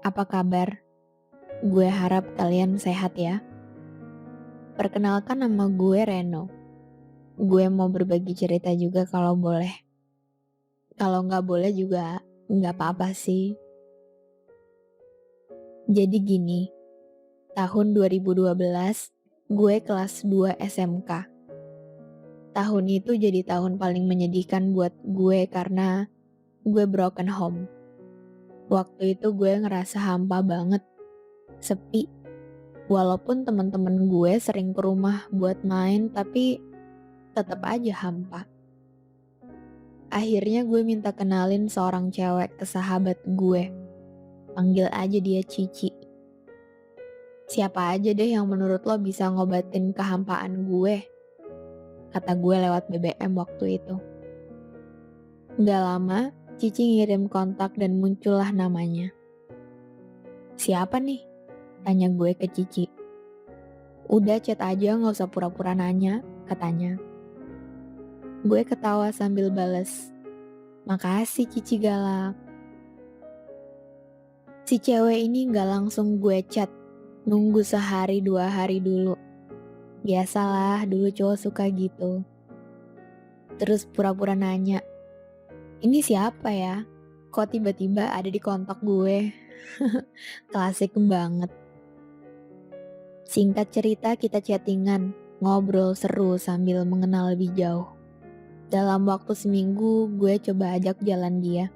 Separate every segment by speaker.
Speaker 1: apa kabar? Gue harap kalian sehat ya. Perkenalkan nama gue Reno. Gue mau berbagi cerita juga kalau boleh. Kalau nggak boleh juga nggak apa-apa sih. Jadi gini, tahun 2012 gue kelas 2 SMK. Tahun itu jadi tahun paling menyedihkan buat gue karena gue broken home. Waktu itu gue ngerasa hampa banget, sepi. Walaupun teman-teman gue sering ke rumah buat main, tapi tetap aja hampa. Akhirnya gue minta kenalin seorang cewek ke sahabat gue. Panggil aja dia Cici. Siapa aja deh yang menurut lo bisa ngobatin kehampaan gue, kata gue lewat BBM waktu itu. Gak lama, Cici ngirim kontak dan muncullah namanya. Siapa nih? Tanya gue ke Cici. Udah chat aja gak usah pura-pura nanya, katanya. Gue ketawa sambil bales. Makasih Cici galak. Si cewek ini gak langsung gue chat, nunggu sehari 2 hari dulu. Biasalah dulu cowok suka gitu. Terus pura-pura nanya, ini siapa ya? Kok tiba-tiba ada di kontak gue? Klasik banget. Singkat cerita kita chattingan, ngobrol seru sambil mengenal lebih jauh. Dalam waktu seminggu gue coba ajak jalan dia.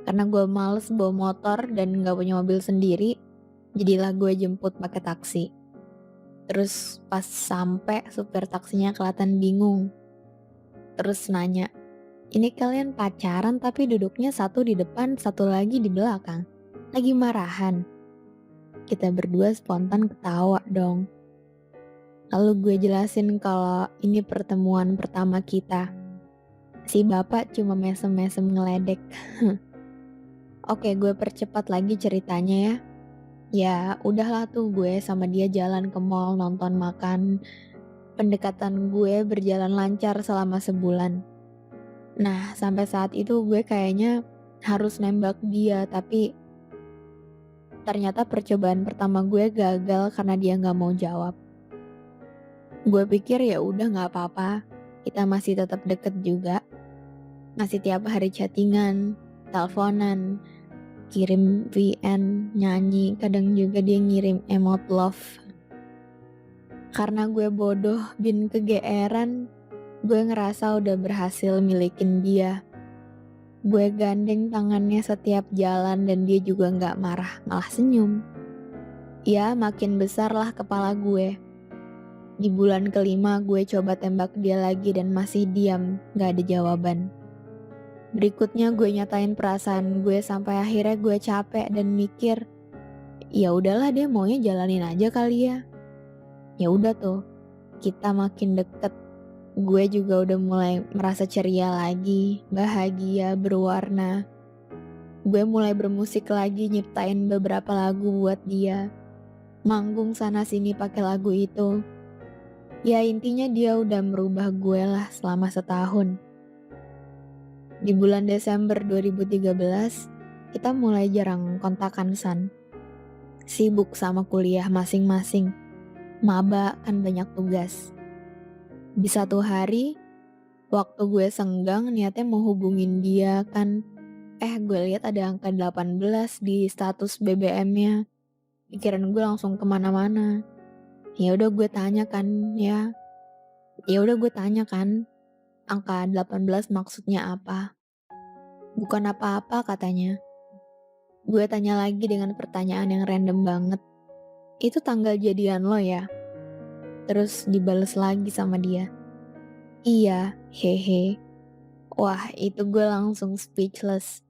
Speaker 1: Karena gue males bawa motor dan gak punya mobil sendiri, jadilah gue jemput pakai taksi. Terus pas sampai supir taksinya kelihatan bingung. Terus nanya, ini kalian pacaran tapi duduknya satu di depan, satu lagi di belakang. Lagi marahan? Kita berdua spontan ketawa dong. Lalu gue jelasin kalau ini pertemuan pertama kita. Si bapak cuma mesem-mesem ngeledek. Oke, gue percepat lagi ceritanya ya. Ya udahlah tuh gue sama dia jalan ke mall nonton makan. Pendekatan gue berjalan lancar selama sebulan. Nah sampai saat itu gue kayaknya harus nembak dia, tapi ternyata percobaan pertama gue gagal karena dia gak mau jawab. Gue pikir ya udah gak apa-apa, kita masih tetap deket juga. Masih tiap hari chattingan, teleponan, kirim VN, nyanyi, kadang juga dia ngirim emot love. Karena gue bodoh bin kegeeran, gue ngerasa udah berhasil milikin dia. Gue gandeng tangannya setiap jalan dan dia juga gak marah, malah senyum. Ya makin besar lah kepala gue. Di bulan kelima gue coba tembak dia lagi dan masih diam, gak ada jawaban. Berikutnya gue nyatain perasaan gue sampai akhirnya gue capek dan mikir, ya udahlah dia maunya jalanin aja kali ya. Ya udah tuh, kita makin deket. Gue juga udah mulai merasa ceria lagi, bahagia, berwarna. Gue mulai bermusik lagi, nyiptain beberapa lagu buat dia. Manggung sana sini pakai lagu itu. Ya intinya dia udah merubah gue lah selama setahun. Di bulan Desember 2013, kita mulai jarang kontakan San. Sibuk sama kuliah masing-masing. Maba kan banyak tugas. Di satu hari, waktu gue senggang niatnya mau hubungin dia kan. Gue lihat ada angka 18 di status BBM-nya. Pikiran gue langsung kemana-mana. Ya udah gue tanya kan, angka 18 maksudnya apa? Bukan apa-apa katanya. Gue tanya lagi dengan pertanyaan yang random banget. Itu tanggal jadian lo ya? Terus dibales lagi sama dia. Iya, hehe. Wah, itu gue langsung speechless.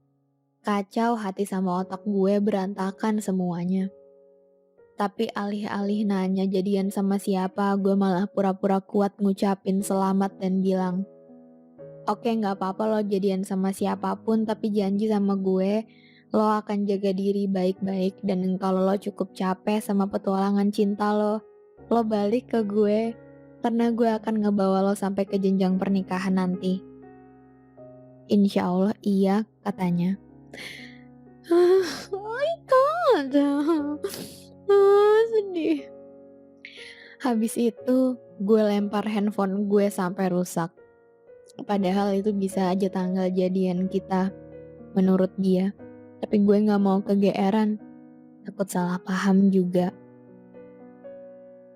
Speaker 1: Kacau hati sama otak gue berantakan semuanya. Tapi alih-alih nanya jadian sama siapa, gue malah pura-pura kuat ngucapin selamat dan bilang, oke gak apa-apa lo jadian sama siapapun, tapi janji sama gue, lo akan jaga diri baik-baik, dan kalau lo cukup capek sama petualangan cinta lo balik ke gue, karena gue akan ngebawa lo sampai ke jenjang pernikahan nanti. Insya Allah iya, katanya. Oh my God. Aduh, sedih. Habis itu gue lempar handphone gue sampai rusak. Padahal itu bisa aja tanggal jadian kita menurut dia. Tapi gue nggak mau kegeeran, takut salah paham juga.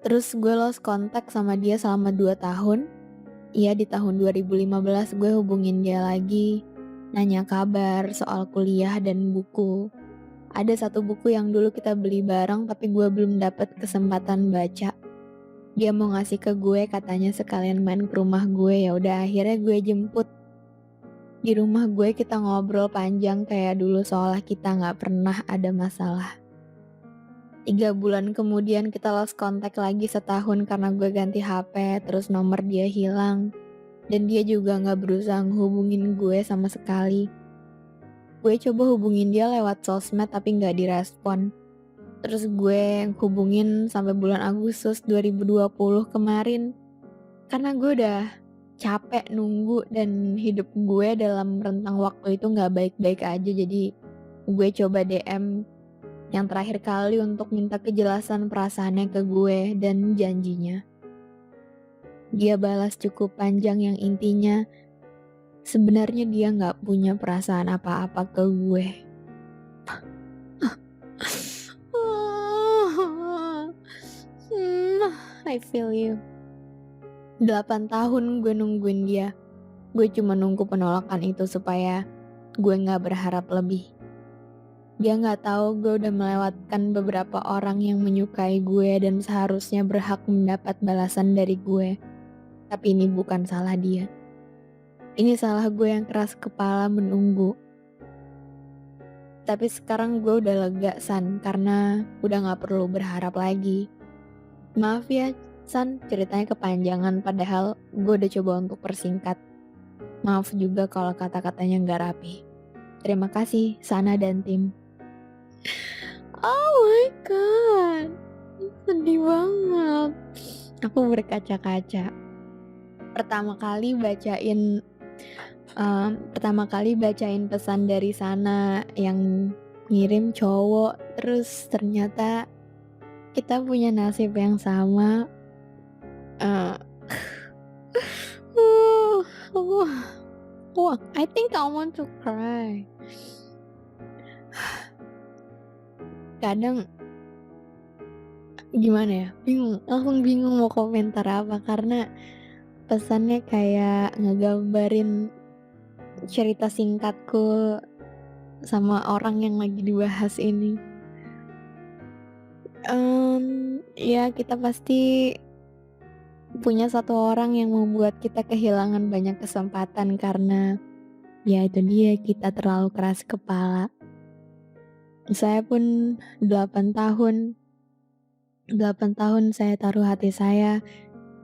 Speaker 1: Terus gue lost kontak sama dia selama 2 tahun. Iya, di tahun 2015 gue hubungin dia lagi, nanya kabar soal kuliah dan buku. Ada satu buku yang dulu kita beli bareng tapi gue belum dapet kesempatan baca. Dia mau ngasih ke gue, katanya sekalian main ke rumah gue. Ya udah, akhirnya gue jemput. Di rumah gue kita ngobrol panjang kayak dulu seolah kita nggak pernah ada masalah. 3 bulan kemudian kita lost kontak lagi setahun karena gue ganti HP, terus nomor dia hilang. Dan dia juga gak berusaha ngehubungin gue sama sekali. Gue coba hubungin dia lewat sosmed tapi gak direspon. Terus gue hubungin sampai bulan Agustus 2020 kemarin. Karena gue udah capek nunggu dan hidup gue dalam rentang waktu itu gak baik-baik aja. Jadi gue coba DM yang terakhir kali untuk minta kejelasan perasaannya ke gue dan janjinya. Dia balas cukup panjang yang intinya sebenarnya dia nggak punya perasaan apa-apa ke gue. I feel you. 8 tahun gue nungguin dia. Gue cuma nunggu penolakan itu supaya gue nggak berharap lebih. Dia nggak tahu gue udah melewatkan beberapa orang yang menyukai gue dan seharusnya berhak mendapat balasan dari gue. Tapi ini bukan salah dia. Ini salah gue yang keras kepala menunggu. Tapi sekarang gue udah lega, San, karena udah gak perlu berharap lagi. Maaf ya, San, ceritanya kepanjangan padahal gue udah coba untuk persingkat. Maaf juga kalau kata-katanya gak rapi. Terima kasih, Sana dan tim. Oh my god, sedih banget. Aku berkaca-kaca. Pertama kali bacain pesan dari Sana yang ngirim cowok, terus ternyata kita punya nasib yang sama. Uh, I think I want to cry. Kadang gimana ya, langsung bingung mau komentar apa karena pesannya kayak ngegambarin cerita singkatku sama orang yang lagi dibahas ini. Ya kita pasti punya satu orang yang membuat kita kehilangan banyak kesempatan karena ya itu dia, kita terlalu keras kepala. Saya pun 8 tahun saya taruh hati saya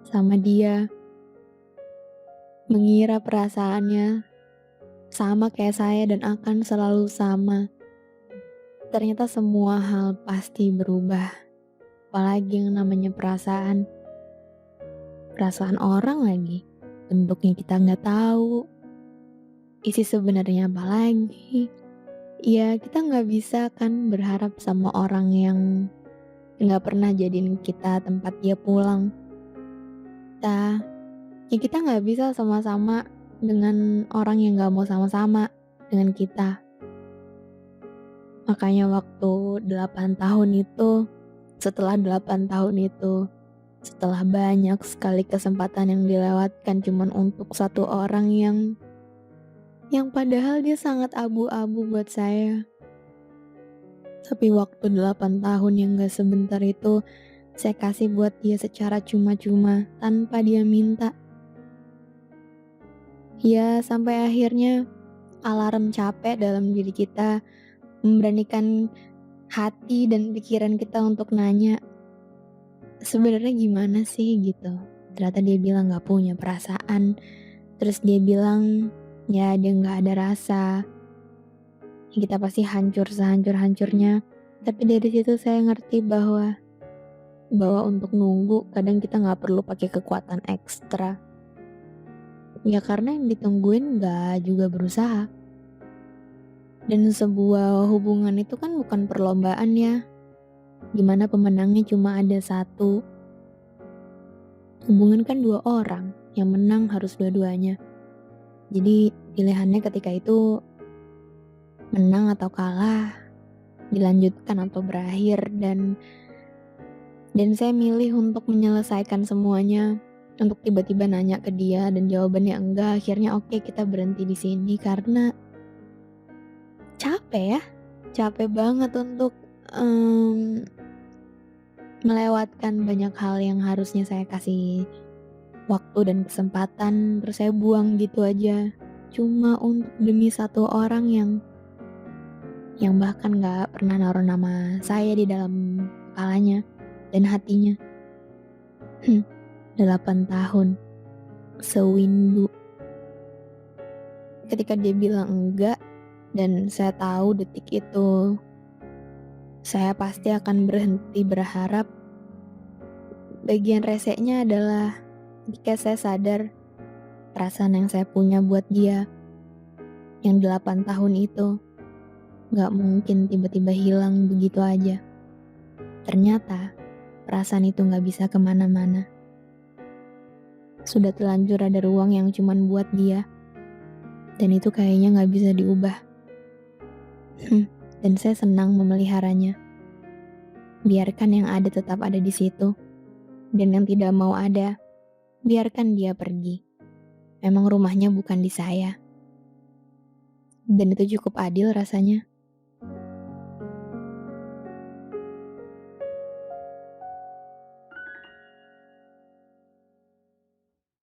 Speaker 1: sama dia, mengira perasaannya sama kayak saya dan akan selalu sama. Ternyata semua hal pasti berubah, apalagi yang namanya perasaan orang lagi, bentuknya kita nggak tahu, isi sebenarnya apa lagi. Ya kita nggak bisa kan berharap sama orang yang nggak pernah jadiin kita tempat dia pulang. Kita nggak bisa sama-sama dengan orang yang nggak mau sama-sama dengan kita. Makanya waktu 8 tahun itu, setelah 8 tahun itu, setelah banyak sekali kesempatan yang dilewatkan cuman untuk satu orang yang padahal dia sangat abu-abu buat saya. Tapi waktu 8 tahun yang gak sebentar itu, saya kasih buat dia secara cuma-cuma tanpa dia minta. Ya sampai akhirnya alarm capek dalam diri kita memberanikan hati dan pikiran kita untuk nanya, sebenarnya gimana sih gitu. Ternyata dia bilang gak punya perasaan. Terus dia bilang ya dia gak ada rasa. Kita pasti hancur sehancur-hancurnya. Tapi dari situ saya ngerti bahwa untuk nunggu kadang kita gak perlu pakai kekuatan ekstra. Ya karena yang ditungguin gak juga berusaha. Dan sebuah hubungan itu kan bukan perlombaan ya, gimana pemenangnya cuma ada satu. Hubungan kan 2 orang, yang menang harus dua-duanya. Jadi pilihannya ketika itu menang atau kalah, dilanjutkan atau berakhir, dan saya milih untuk menyelesaikan semuanya, untuk tiba-tiba nanya ke dia dan jawabannya enggak, akhirnya oke kita berhenti di sini karena capek ya, capek banget untuk, melewatkan banyak hal yang harusnya saya kasih waktu dan kesempatan, terus saya buang gitu aja, cuma untuk demi satu orang yang bahkan nggak pernah naruh nama saya di dalam kepalanya dan hatinya. 8 tahun, sewindu. Ketika dia bilang enggak dan saya tahu detik itu saya pasti akan berhenti berharap, bagian reseknya adalah ketika saya sadar perasaan yang saya punya buat dia yang 8 tahun itu nggak mungkin tiba-tiba hilang begitu aja. Ternyata perasaan itu nggak bisa kemana-mana. Sudah terlanjur ada ruang yang cuman buat dia, dan itu kayaknya nggak bisa diubah. Dan saya senang memeliharanya. Biarkan yang ada tetap ada di situ, dan yang tidak mau ada, biarkan dia pergi. Memang rumahnya bukan di saya. Dan itu cukup adil rasanya.